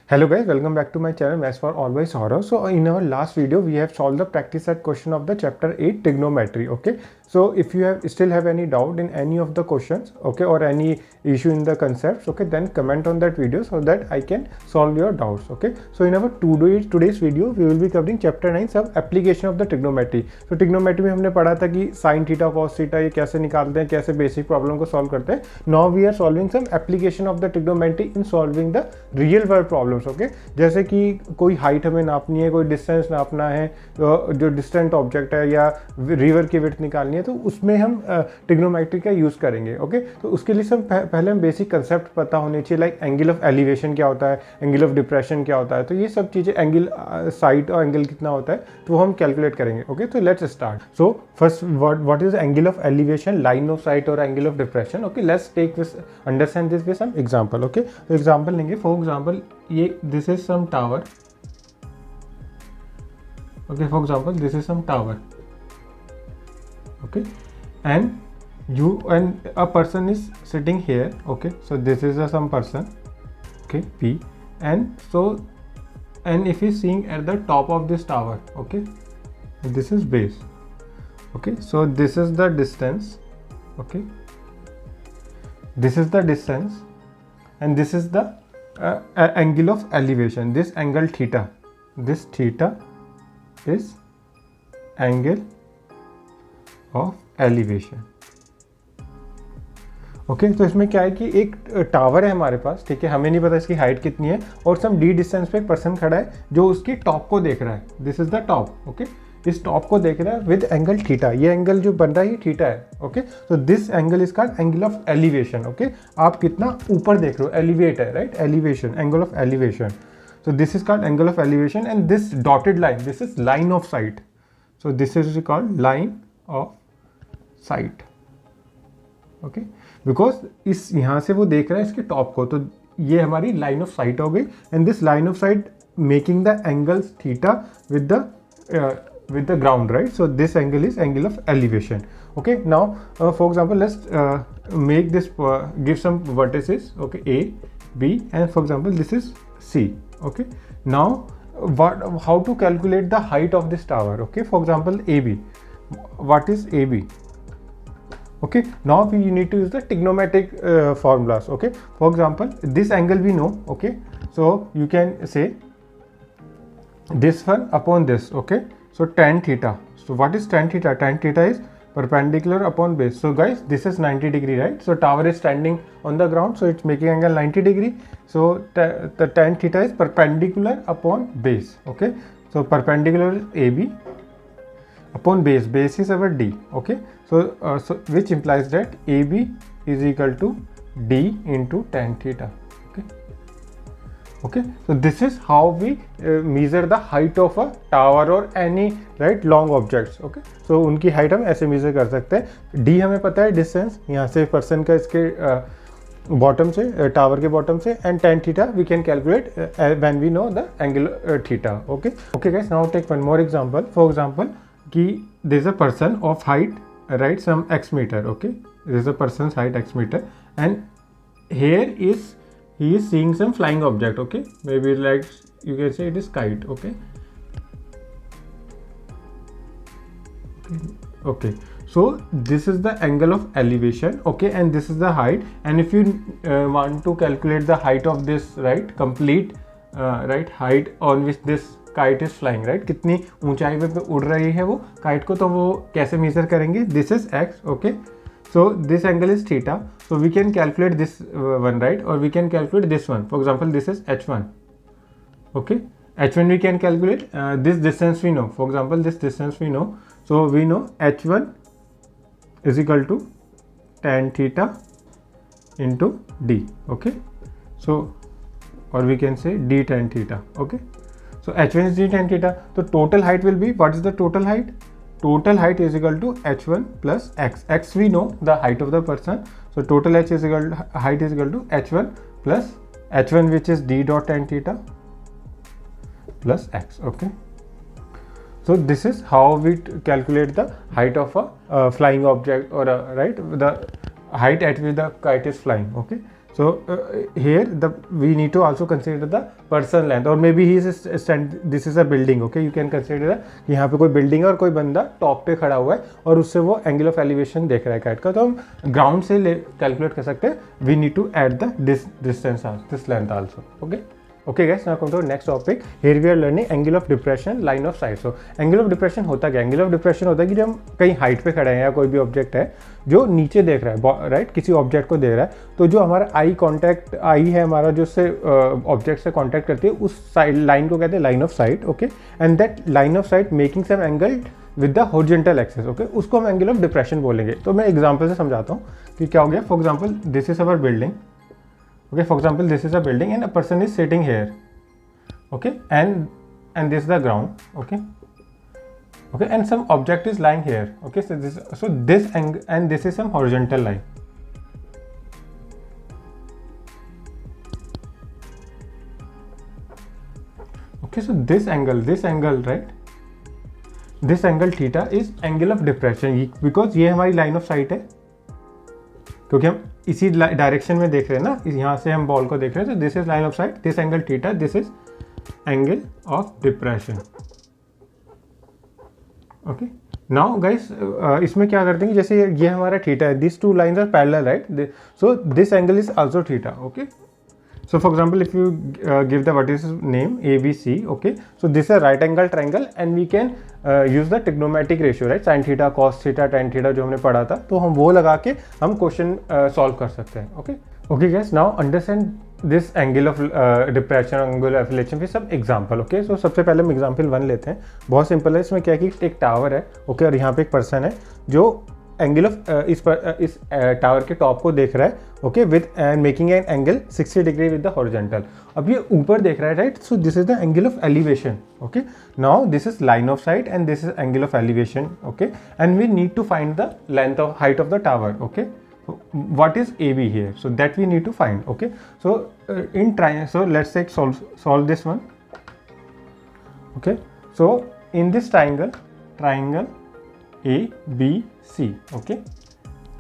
Hello guys, welcome back to my channel Maths for Always Horror. So in our last video we have solved the practice set question of the chapter 8 trigonometry. Okay, so if you still have any doubt in any of the questions, okay, or any issue in the concepts, okay, then comment on that video so that I can solve your doubts. Okay, so in our today's video we will be covering chapter 9 some application of the trigonometry. So trigonometry में हमने पढ़ा था कि sin theta cos theta ये कैसे निकालते हैं, कैसे बेसिक प्रॉब्लम को सॉल्व करते हैं. Now we are solving some application of the trigonometry in solving the real world problems. Okay, जैसे कि कोई हाइट हमें नापनी है, कोई डिस्टेंस नापना है, जो डिस्टेंट ऑब्जेक्ट है या रिवर की विड्थ निकालनी है, तो उसमें हम ट्रिग्नोमेट्री का यूज़ करेंगे. ओके, तो उसके लिए पहले हम बेसिक कंसेप्ट पता होने चाहिए, लाइक एंगल ऑफ एलिवेशन क्या होता है, एंगल ऑफ डिप्रेशन क्या होता है, तो ये सब चीज़ें, एंगल साइड और एंगल कितना होता है, तो हम कैलकुलेट करेंगे. ओके, तो let's start. So first what is angle of elevation, line of sight और angle of depression. Okay, let's take this, understand this with some example. Okay, तो एग्जांपल लेंगे. फॉर एग्जांपल ये this is some tower. Okay, for example this is some tower. Okay, and you and a person is sitting here. Okay, so this is some person, okay, P, and so and if he's seeing at the top of this tower, okay, this is base. Okay, so this is the distance. Okay, this is the distance and this is the angle of elevation. This angle theta, this theta is angle of elevation. Okay, तो इसमें क्या है कि एक tower है हमारे पास, ठीक है, हमें नहीं पता इसकी हाइट कितनी है, और सम डी डिस्टेंस पे एक पर्सन खड़ा है जो उसकी टॉप को देख रहा है. This is the top. Okay, इस टॉप को देख रहा है विद एंगल थीटा. ये एंगल जो बन रहा है ये थीटा है. ओके, तो this angle is called angle of elevation. Okay, आप कितना ऊपर देख रहे हो, एलिवेट है, right, elevation, angle of elevation. So this is called angle of elevation, and this dotted line, this is line of sight. So this is called line of sight. Okay, because इस यहाँ से वो देख रहा है इसके top को, तो ये हमारी line of sight हो गई, and this line of sight making the angles theta with the ground, right? So this angle is angle of elevation. Okay, now for example let's make this give some vertices. Okay, A, B, and for example this is C. Okay, now how to calculate the height of this tower? Okay, for example AB, what is AB? Okay, now we need to use the trigonometric formulas. Okay, for example this angle we know. Okay, so you can say this one upon this. Okay, so tan theta. So what is tan theta? Tan theta is perpendicular upon base. So guys, this is 90 degree, right? So tower is standing on the ground, so it's making angle 90 degree. So the tan theta is perpendicular upon base. Okay, so perpendicular is AB upon base. Base is our D. Okay, so which implies that AB is equal to D into tan theta. Okay, so this is how we measure the height of a tower or any, right, long objects. Okay, so उनकी height हम ऐसे measure कर सकते हैं. D हमें पता है distance, यहाँ से person का इसके bottom से, tower के bottom से, and tan theta we can calculate when we know the angle theta. Okay, guys, now take one more example. For example कि there is a person of height, right, some x meter. Okay, there is a person's height x meter, and here is he is seeing some flying object. Okay, maybe like you can say it is kite. Okay, so this is the angle of elevation. Okay, and this is the height, and if you want to calculate the height of this, right, complete right, height on which this kite is flying, right, कितनी ऊंचाई पे उड़ रही है वो kite को, तो वो कैसे measure करेंगे? This is x. Okay, so this angle is theta, so we can calculate this one, right, or we can calculate this one. For example this is h1. Okay, h1 we can calculate. This distance we know. For example this distance we know, so we know h1 is equal to tan theta into d. Okay, so or we can say d tan theta. Okay, so h1 is d tan theta, so total height will be, what is the total height? Total height is equal to h1 plus x. X we know the height of the person, so total height is equal to h1 plus h1, which is d dot tan theta, plus x. Okay, so this is how we calculate the height of a flying object, or right, the height at which the kite is flying. Okay, So here we need to also consider the person length, or maybe he is this is a building, okay, you can consider कि यहाँ पे कोई building है और कोई बंदा top पे खड़ा हुआ है और उससे वो एंगल ऑफ एलिवेशन देख रहा है काइट का, तो हम ग्राउंड से कैलकुलेट कर सकते हैं. We need to add the distance this length also. Okay guys, now come to our next topic. Here we are learning angle of depression, line of sight. So angle of depression होता क्या? Angle of depression होता है कि जब हम कहीं height पे खड़े हैं या कोई भी ऑब्जेक्ट है जो नीचे देख रहा है, राइट, किसी ऑब्जेक्ट को देख रहा है, तो जो हमारा आई है हमारा, जो उससे ऑब्जेक्ट से कॉन्टैक्ट करती है, उस साइड लाइन को कहते हैं line of sight. Okay, and that line of sight making some angle with the horizontal axis. Okay, उसको हम एंगल ऑफ डिप्रेशन बोलेंगे. तो मैं एग्जाम्पल से समझाता हूँ कि क्या हो गया. For example this is our building. Okay, for example this is a building and a person is sitting here. Okay, and this is the ground. Okay, and some object is lying here. Okay, so this angle and this is some horizontal line. Okay, so this angle, right, this angle theta is angle of depression because ये हमारी line of sight है, क्योंकि हम इसी direction में देख रहे हैं ना, यहाँ से हम बॉल को देख रहे हैं. तो this is line of site, this angle theta, this is angle of depression. Okay, now guys इसमें क्या करते हैं कि जैसे ये हमारा थीटा है, this two lines are parallel, right, so this angle is also theta. Okay, so for example if you give the what is name ABC. Okay, so this is a right angle triangle and we can use the trigonometric ratio, right, sin theta cos theta tan theta जो हमने पढ़ा था, तो हम वो लगा के हम क्वेश्चन सॉल्व कर सकते हैं. Okay guys, now understand this angle of depression, angle of elevation with some example. Okay, so सबसे पहले हम एग्जांपल 1 लेते हैं. बहुत सिंपल है. इसमें क्या है कि एक टावर है, ओके, और यहाँ पे एक पर्सन है जो एंगल ऑफ इस टावर के टॉप को देख रहा है. Okay, with and making an angle 60 degree with the horizontal. अब ये ऊपर देख रहा है, right, so this is the angle of elevation. Okay, now this is line of sight and this is angle of elevation. Okay, and we need to find the length of height of the tower. Okay, what is AB here? So that we need to find. Okay, so so let's take solve this one. Okay, so in this triangle ABC. Okay,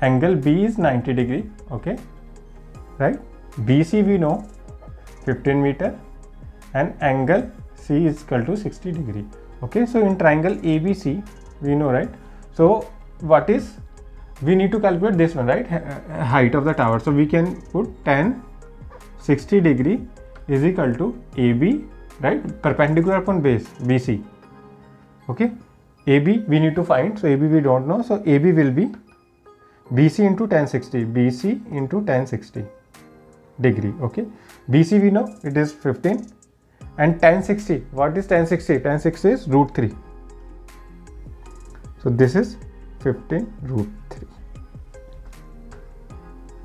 angle B is 90 degree. Okay, right, BC we know 15 meter and angle C is equal to 60 degree. Okay, so in triangle ABC we know, right, so what is, we need to calculate this one, right, height of the tower. So we can put tan 60 degree is equal to AB, right, perpendicular upon base BC. Okay, AB we need to find, so AB we don't know, so AB will be BC into tan 60, BC into tan 60 degree. Okay, BC we know it is 15 and tan 60, what is tan 60? Tan 60 is root 3. So this is 15 root 3.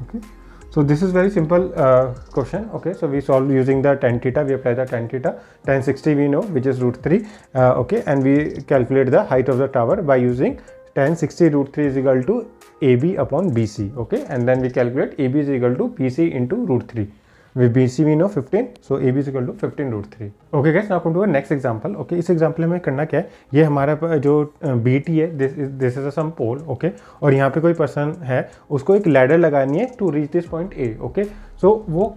Okay, so this is very simple question. Okay, so we solve using the tan theta, we apply the tan theta, tan 60 we know which is root 3. Okay, and we calculate the height of the tower by using tan 60 root 3 is equal to AB upon BC. Okay, and then we calculate AB is equal to BC into root 3. With BC we know 15, so AB is equal to 15 root 3. Okay guys, now come to our next example. Okay, इस example में करना क्या है, ये हमारा जो BT है, this is some pole. Okay, और यहाँ पे कोई पर्सन है, उसको एक लैडर लगानी है to reach this point A. Okay, so वो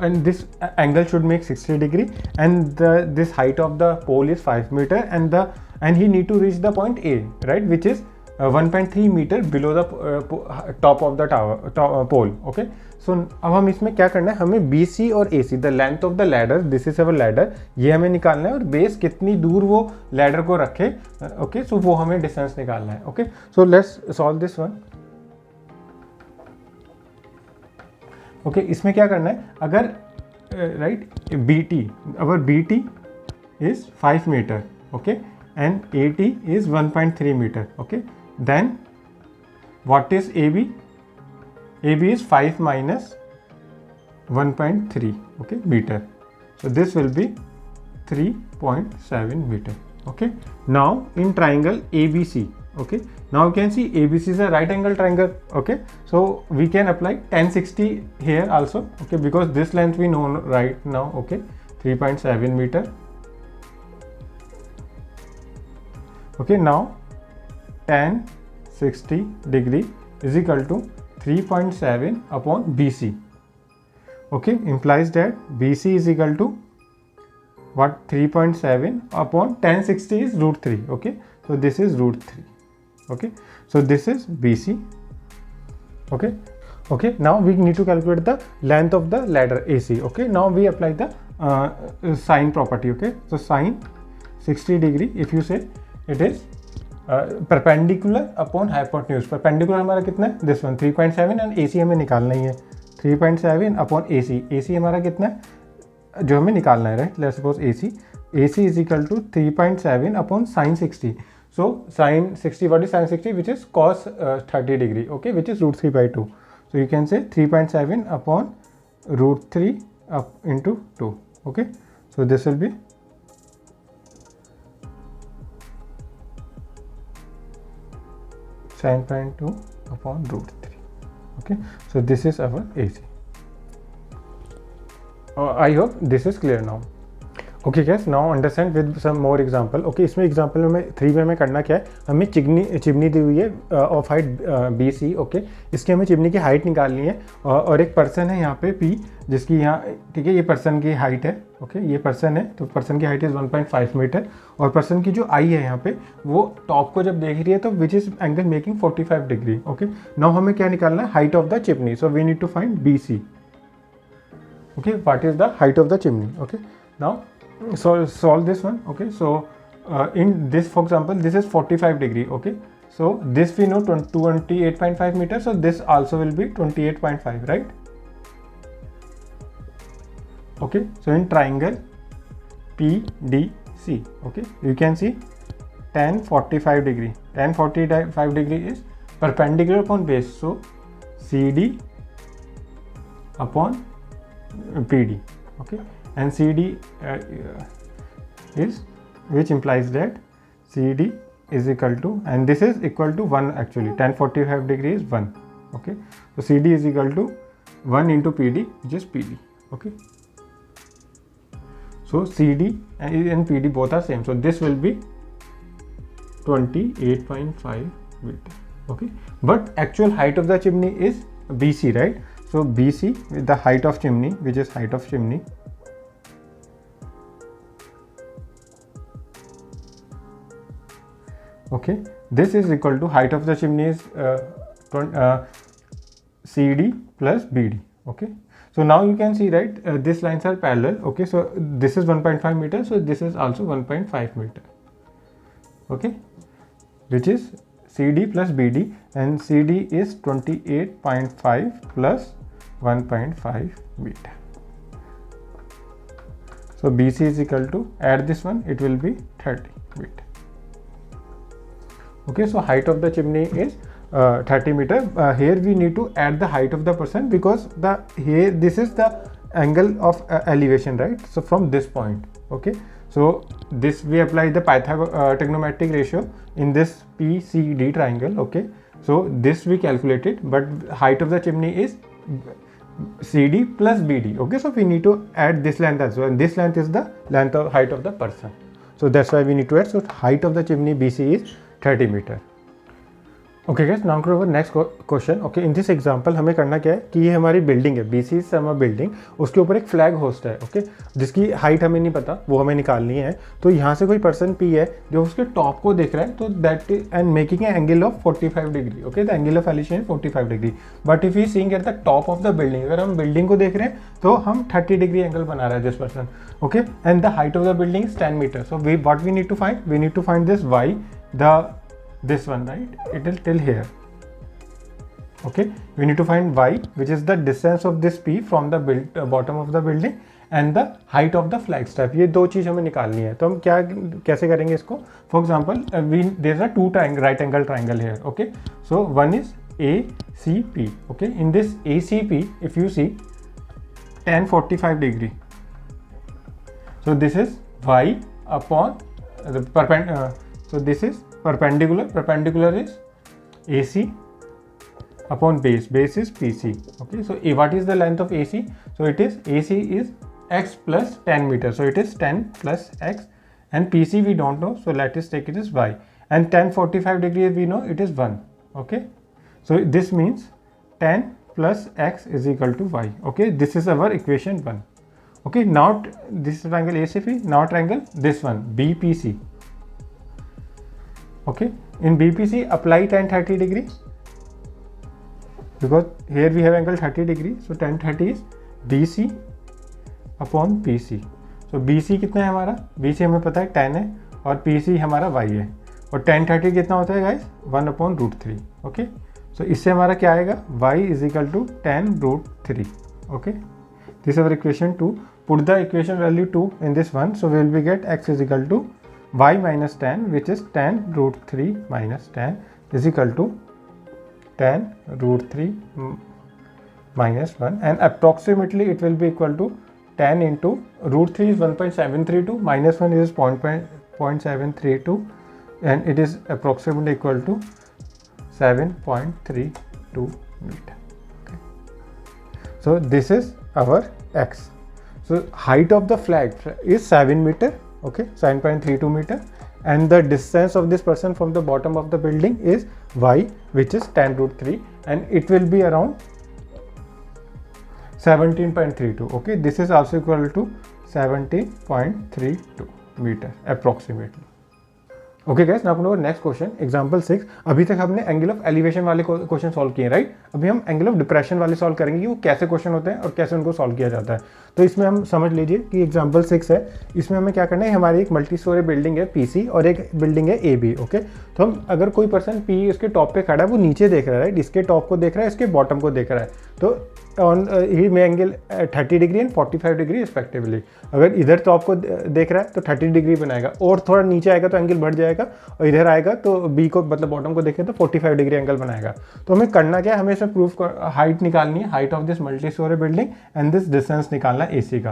and this angle should make 60 degree and this height of the pole is 5 meter and he need to reach the point A, right, which is 1.3 meter below the top of the tower pole. Okay, so अब हम इसमें क्या करना है, हमें BC और AC, the length of the ladder, this is our ladder, ये हमें निकालना है, और बेस कितनी दूर वो लैडर को रखे. ओके, सो वो हमें डिस्टेंस निकालना है. Okay, so let's solve this one. Okay, इसमें क्या करना है, अगर right BT, our BT is 5 meter. Okay, and AT is 1.3 meter. Okay, then what is AB? AB is 5 minus 1.3, okay, meter. So this will be 3.7 meter. Okay, now in triangle ABC. Okay, now you can see ABC is a right angle triangle. Okay, so we can apply tan 60 here also. Okay, because this length we know right now. Okay, 3.7 meter. Okay, now tan 60 degree is equal to 3.7 upon BC. okay, implies that BC is equal to what, 3.7 upon 1060 is root 3. Okay, so this is root 3. Okay, so this is BC. Okay, okay, now we need to calculate the length of the ladder AC. Okay, now we apply the sine property. Okay, so sine 60 degree, if you say it is perpendicular upon hypotenuse. Perpendicular हमारा कितना है, this one 3.7 and AC हमें निकालना ही है 3.7 upon AC. AC हमारा कितना है जो हमें निकालना है, right. Let's suppose AC is equal to 3.7 upon sine 60. So sine 60, what is sine 60, which is cos 30 degree, okay, which is root 3 by 2. So you can say 3.7 upon root 3 up into 2. Okay, so this will be 7.2 upon root 3. Okay, so this is our AC. I hope this is clear now. Okay guys, now understand with some more example. Okay, इसमें example में 3 में हमें करना क्या है, हमें chimney दी हुई है ऑफ हाइट BC. ओके, इसकी हमें चिमनी की हाइट निकालनी है और एक पर्सन है यहाँ पे P, जिसकी यहाँ, ठीक है, ये पर्सन की हाइट है. ओके, ये पर्सन है, तो पर्सन की हाइट इज़ 1.5 मीटर और पर्सन की जो आई है यहाँ पे वो टॉप को जब देख रही है तो which is angle making 45 degree. Okay, now हमें क्या निकालना है, height of the chimney. So we need to find BC. Okay, what is the height of the chimney. Okay, now so solve this one. Okay, so in this, for example, this is 45 degree. Okay, so this we know 28.5 meters, so this also will be 28.5, right? Okay, so in triangle PDC, okay, you can see tan 45 degree. Tan 45 degree is perpendicular upon base, so CD upon PD. Okay, and CD is, which implies that CD is equal to, and this is equal to 1 actually, tan 45 degree is 1. Okay, so CD is equal to 1 into PD, which is PD. Okay, so CD and PD both are same, so this will be 28.5 meter. Okay, but actual height of the chimney is BC, right? So BC with the height of chimney, which is height of chimney, okay, this is equal to height of the chimney is CD plus BD. Okay, so now you can see, right, these lines are parallel. Okay, so this is 1.5 meter, so this is also 1.5 meter. Okay, which is CD plus BD, and CD is 28.5 plus 1.5 meter. So BC is equal to, add this one, it will be 30 meter. Okay, so height of the chimney is 30 meter. Here we need to add the height of the person, because here this is the angle of elevation, right? So from this point, okay, so this we apply the trigonometric ratio in this PCD triangle. Okay, so this we calculated, but height of the chimney is CD plus BD. Okay, so we need to add this length as well, and this length is the length of height of the person, so that's why we need to add. So height of the chimney BC is 30 meter. Okay guys, now go over next question. Okay, in this example हमें करना क्या है कि ये हमारी building है, BC is some building, उसके ऊपर एक फ्लैग होस्ट है. ओके, जिसकी हाइट हमें नहीं पता, वो हमें निकालनी है. तो यहाँ से कोई पर्सन P है जो उसके टॉप को देख रहा है, तो that and making A angle of 45 degree. Okay, the angle of elevation is 45 degree. But if you seeing at the top of the building, अगर हम बिल्डिंग को देख रहे हैं तो हम 30 डिग्री एंगल बना रहा है this person. Okay, and the height of the building is 10 metre. So we what we need to find, we need to find this y, this one, right, it will till here. Okay, we need to find y, which is the distance of this P from the bottom of the building, and the height of the flag step. ये दो चीज हमें निकालनी है. तो हम कैसे करेंगे इसको? For example, there are two right angle triangle here. Okay, so one is ACP. Okay, in this ACP, if you see tan 45 degree, so this is y upon the perpendicular. So this is perpendicular is AC upon base is PC. Okay, so what is the length of AC? So it is, AC is x plus 10 meters, so it is 10 plus x, and PC we don't know, so let us take it as y, and tan 45 degrees we know it is 1. Okay, so this means tan plus x is equal to y. Okay, this is our equation 1. Okay, now this triangle ACP, now triangle this one BPC. Okay, in BPC apply tan 30 degree, because here we have angle 30 degree, so tan 30 is BC upon PC. So BC कितना है हमारा, BC हमें पता है tan है और PC हमारा y है, और tan 30 कितना होता है गाइस 1/√3. ओके, सो इससे हमारा क्या आएगा y is equal to tan√3. Okay, this our equation 2. Put the equation value 2 in this one, so we will be get x is equal to y minus tan, which is tan√3 minus tan is equal to tan√3 minus 1, and approximately it will be equal to tan into √3 is 1.732, minus 1 is 0.732, and it is approximately equal to 7.32 meter. Okay. So this is our x. So height of the flag is 7 meter. Okay, 7.32 meter, and the distance of this person from the bottom of the building is y, which is tan√3, and it will be around 17.32. Okay, this is also equal to 17.32 meter approximately. Okay guys, now अपना next question example 6. अभी तक हमने angle of elevation वाले question solve किए, right. अभी हम angle of depression वाले solve करेंगे कि वो कैसे क्वेश्चन होते हैं और कैसे उनको सॉल्व किया जाता है. तो इसमें हम समझ लीजिए कि एग्जांपल 6 है. इसमें हमें क्या करना है, हमारी एक मल्टी स्टोरी बिल्डिंग है PC और एक बिल्डिंग है AB. ओके, तो हम अगर कोई पर्सन P इसके टॉप पे खड़ा है, वो नीचे देख रहा है, राइट, इसके टॉप को देख रहा है, इसके बॉटम को देख रहा है, तो ऑन ही में angle 30 degree and 45 degree respectively. अगर इधर टॉप को देख रहा है तो 30 डिग्री बनाएगा, और थोड़ा नीचे आएगा तो एंगल बढ़ जाएगा, और इधर आएगा तो B को मतलब बॉटम को देखे तो 45 डिग्री एंगल बनाएगा. तो हमें करना क्या है, हमें इसमें प्रूफ हाइट निकालनी है, height of this multi storey building, and this distance निकालना है AC का,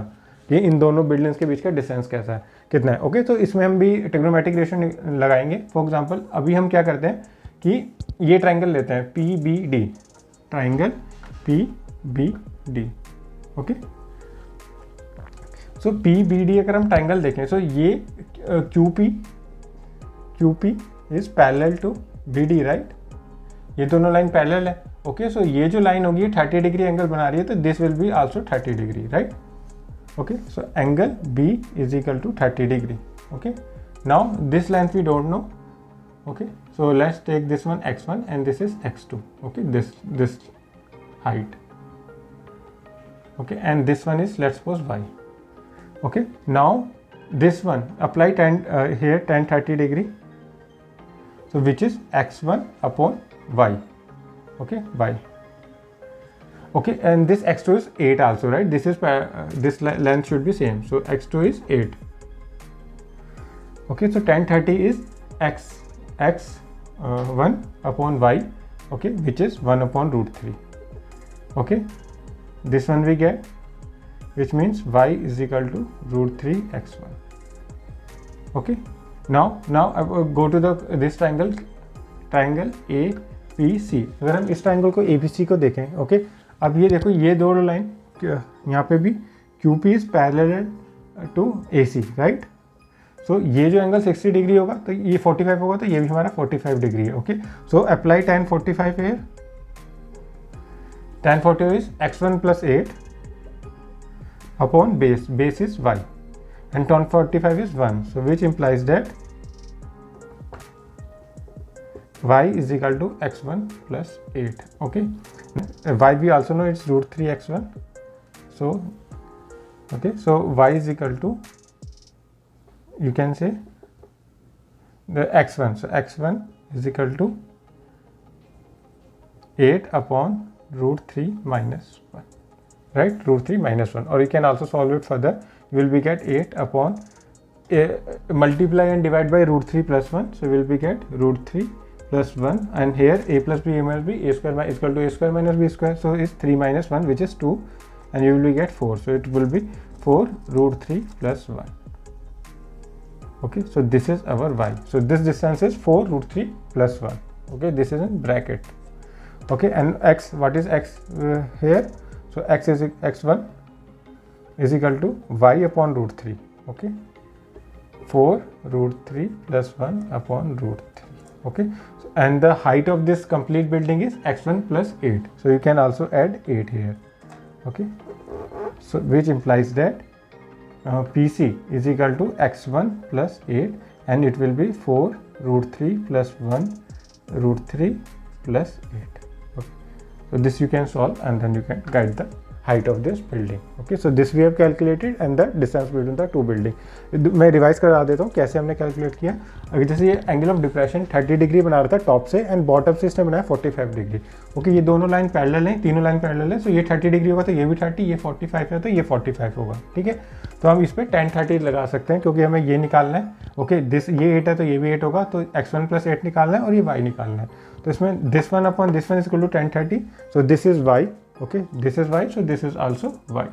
कि इन दोनों बिल्डिंग्स के बीच का डिस्टेंस कैसा है, कितना है. ओके, तो इसमें हम भी ट्रिग्नोमेट्रिक रेशियो लगाएंगे. फॉर एग्जाम्पल अभी हम क्या करते हैं कि ये ट्राइंगल लेते हैं PBD, triangle PBD. Okay, so PBD अगर हम ट्राइंगल देखें, सो ये QP is parallel to BD, right. ये दोनों लाइन पैरेलल है. ओके, सो ये जो लाइन होगी 30 डिग्री एंगल बना रही है, तो this will be also 30 degree, right. Okay, so angle B is equal to 30 degree. Okay, now this length we don't know. Okay, so let's take this one x1 and this is x2. Okay, this height. Okay, and this one is, let's suppose, y. Okay, now this one apply tan here tan 30 degree, so which is x1 upon y. Okay, y. Okay, and this x2 is 8 also, right. This is this length should be same, so x2 is 8. Okay, so tan 30 is x1 upon y. Okay, which is 1/√3. Okay, this one we get, which means y is equal to √3 x1. Okay, now go to this triangle APC. अगर हम इस triangle को APC को देखें, okay, अब ये देखो, ये दो लाइन यहाँ पे भी QP is parallel to AC, right. So ये जो एंगल 60 डिग्री होगा तो ये 45 होगा, तो ये भी हमारा 45 डिग्री है. Okay, so apply tan 45 here. Tan 45 is x1 plus 8 upon base is y, and tan 45 is 1, so which implies that y is equal to x1 plus 8. Okay, y we also know it's √3 x1, so okay, so y is equal to, you can say, the x1, so x1 is equal to 8 upon √3 minus 1, right, √3 minus 1, or you can also solve it further. You will be get 8 upon multiply and divide by √3 plus 1, so we will be get √3 plus 1, and here a plus b minus b, a square is equal to a square minus b square, so it's 3 minus 1, which is 2, and you will be get 4, so it will be 4 √3 plus 1. Okay, so this is our y, so this distance is 4 √3 plus 1. Okay, this is in bracket. Okay, and x, what is x here, so x is x1 is equal to y upon √3. Okay, 4 √3 plus 1 upon √3. okay, and the height of this complete building is x1 plus 8, so you can also add 8 here, okay, so which implies that PC is equal to x1 plus 8 and it will be 4 root 3 plus 1 root 3 plus 8, okay. So this you can solve and then you can get the height of this building, okay. So this we have calculated and the distance between the two building. मैं revise करा देता हूँ कैसे हमने calculate किया. अगर जैसे ये एंगल ऑफ डिप्रेशन 30 डिग्री बना रहा था टॉप से एंड बॉटम से इसने बनाया 45 डिग्री, ओके. ये दोनों लाइन पैरेलल हैं, तीनों लाइन पैरेलल है, सो ये 30 डिग्री होगा तो ये भी 30, ये 45 है तो ये 45 होगा, ठीक है. तो हम इस पर tan 30 लगा सकते हैं क्योंकि हमें ये निकालना है, ओके. दिस ये 8 है तो ये भी 8 होगा, तो x1 प्लस 8 निकालना है और ये y निकालना है. तो इसमें this one upon this one is equal to tan 30, so this is y, okay, this is y, so this is also y,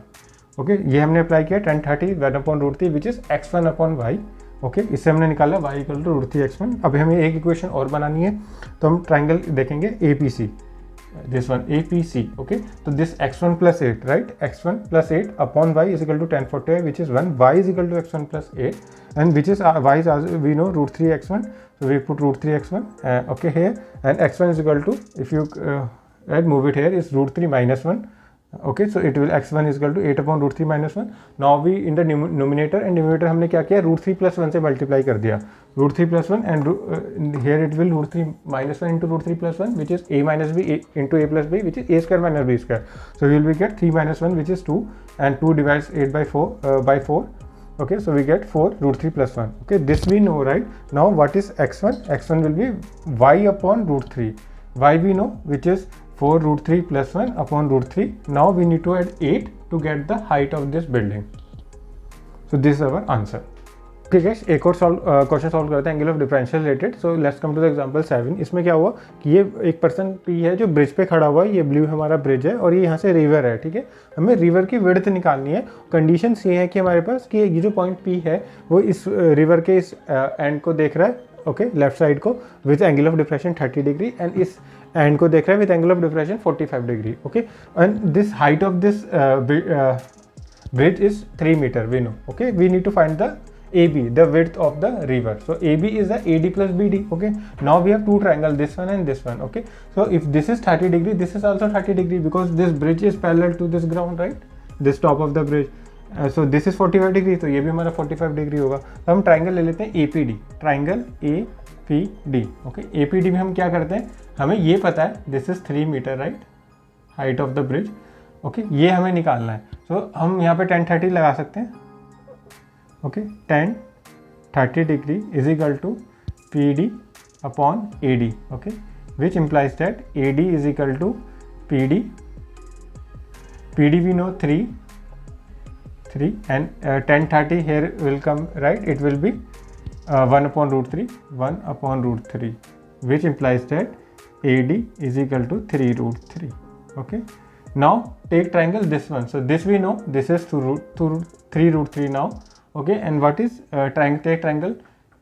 okay. ये हमने अप्लाई किया tan 30 1 upon root 3 which is x1 upon y, okay. इससे हमने निकाला y equal to root 3 x1. अब हमें एक equation और बनानी है तो हम ट्राइंगल देखेंगे APC, this one APC, okay. So this x1 plus 8, right, x1 plus 8 upon y is equal to tan 45 which is 1, y is equal to x1 plus 8 and which is y is also, we know root 3 x1, so we put root 3 x1, okay, here, and x1 is equal to, if you move it here, is root 3 minus 1, okay. So it will x1 is equal to 8 upon root 3 minus 1. Now we in the numerator and numerator हमने क्या किया, root 3 plus 1 से multiply कर दिया, root 3 plus 1 and here it will root 3 minus 1 into root 3 plus 1 which is a minus b into a plus b which is a square minus b square. So we will get 3 minus 1 which is 2 and 2 divides 8 by 4, okay. So we get 4 root 3 plus 1, okay. This we know, right. Now what is x1? x1 will be y upon root 3, y we know which is 4 root 3 plus 1 upon root 3. Now we need to add 8 to get the height of this building. So this is our answer. ठीक है, एक और question solve करते हैं angle of differential related. So let's come to the example 7. इसमें क्या हुआ कि ये एक पर्सन पी है जो ब्रिज पे खड़ा हुआ है, ये ब्लू हमारा ब्रिज है और ये यहाँ से रिवर है, ठीक है. हमें रिवर की विड्थ निकालनी है. कंडीशन ये है कि हमारे पास कि ये जो पॉइंट पी है वो इस रिवर के इस एंड को देख रहा है, ओके, लेफ्ट साइड को with angle of depression 30 degree and इस एंड को देख रहा है with angle of depression 45 degree, okay. And this height of this bridge is 3 metre, we know, okay. We need to find the AB, the width of the river. So AB is the AD plus BD, okay. Now we have two triangle, this one and this one, okay. So if this is 30 degree, this is also 30 degree because this bridge is parallel to this ground, right, this top of the bridge. So this is 45 degree, तो ये भी हमारा 45 degree होगा. तो हम triangle ले लेते हैं APD, triangle APD, okay. APD में हम क्या करते हैं, हमें ये पता है this is 3 metre, right, height of the bridge, okay. ये हमें निकालना है. सो हम यहाँ पे tan 30 लगा सकते हैं, okay. tan 30 degree is equal to PD upon AD, okay, which implies that AD is equal to PD we know 3 and tan 30 here will come, right, it will be 1 upon root 3 which implies that AD is equal to 3 root 3, okay. Now take triangle this one, so this we know this is 3 root 3 now, okay. And what is take triangle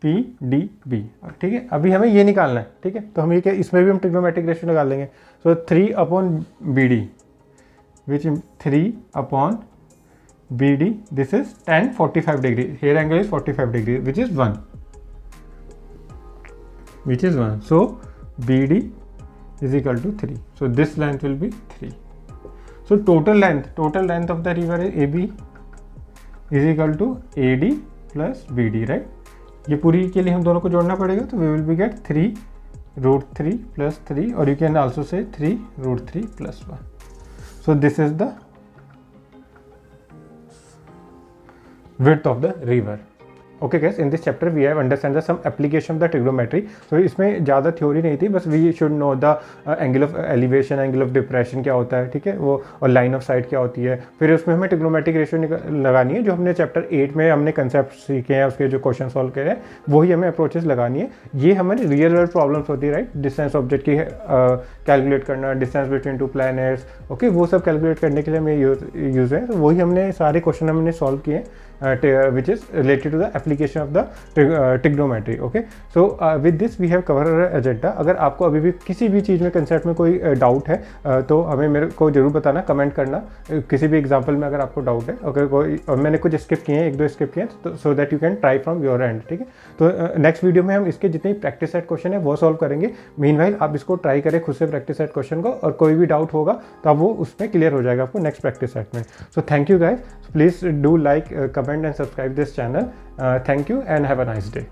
PDB, ठीक है. अभी हमें ये निकालना है, ठीक है. तो हम ये क्या, इसमें भी हम ट्रिग्नोमेट्रिक रेशियो लगा लेंगे. सो 3 upon BD which is 3 upon BD, this is tan 45 degree, here angle is 45 degree which is 1, so BD is equal to 3, so this length will be 3. So total length of the river is AB is equal to AD plus BD, right. ये पूरी के लिए हम दोनों को जोड़ना पड़ेगा, तो we will be get 3 root 3 plus 3 or you can also say 3 root 3 plus 1. So this is the width of the river. Okay guys, in this chapter we have understand some application of the trigonometry. So इसमें ज़्यादा theory नहीं थी, बस we should know the angle of elevation, angle of depression क्या होता है, ठीक है, वो, और line of sight क्या होती है. फिर उसमें हमें trigonometric रेशियो लगानी है, जो हमने चैप्टर 8 में हमने कंसेप्ट सीखे हैं, उसके जो क्वेश्चन सॉल्व करे हैं वही हमें अप्रोचेस लगानी है. ये हमारी रियल वर्ल्ड प्रॉब्लम्स होती है, राइट. डिस्टेंस ऑब्जेक्ट की कैलकुलेट करना, डिस्टेंस बिटवीन 2 प्लैनेट्स, ओके, वो सब कैलकुलेट करने के लिए हमें यूज़ है. तो वही हमने सारे क्वेश्चन हमने सॉल्व किए which is related to the application of the trigonometry. Okay, so with this we have covered our agenda. अगर आपको अभी भी किसी भी चीज़ में कंसेप्ट में कोई डाउट है तो हमें मेरे को जरूर बताना, कमेंट करना किसी भी एग्जांपल में अगर आपको डाउट है। अगर कोई मैंने कुछ स्किप किए हैं, एक दो स्किप किए हैं, तो so that you can try from your and. ठीक है, तो नेक्स्ट वीडियो में हम इसके जितने प्रैक्टिस सेट क्वेश्चन है वो सॉल्व करेंगे। मीनवाइल आप इसको ट्राई करें खुद से प्रैक्टिस सेट क्वेश्चन को, और कोई भी डाउट होगा तो अब वो उसमें क्लियर हो जाएगा आपको नेक्स्ट प्रैक्टिस सेट में। So thank you guys, please do like, comment and subscribe this channel. Thank you and have a nice day.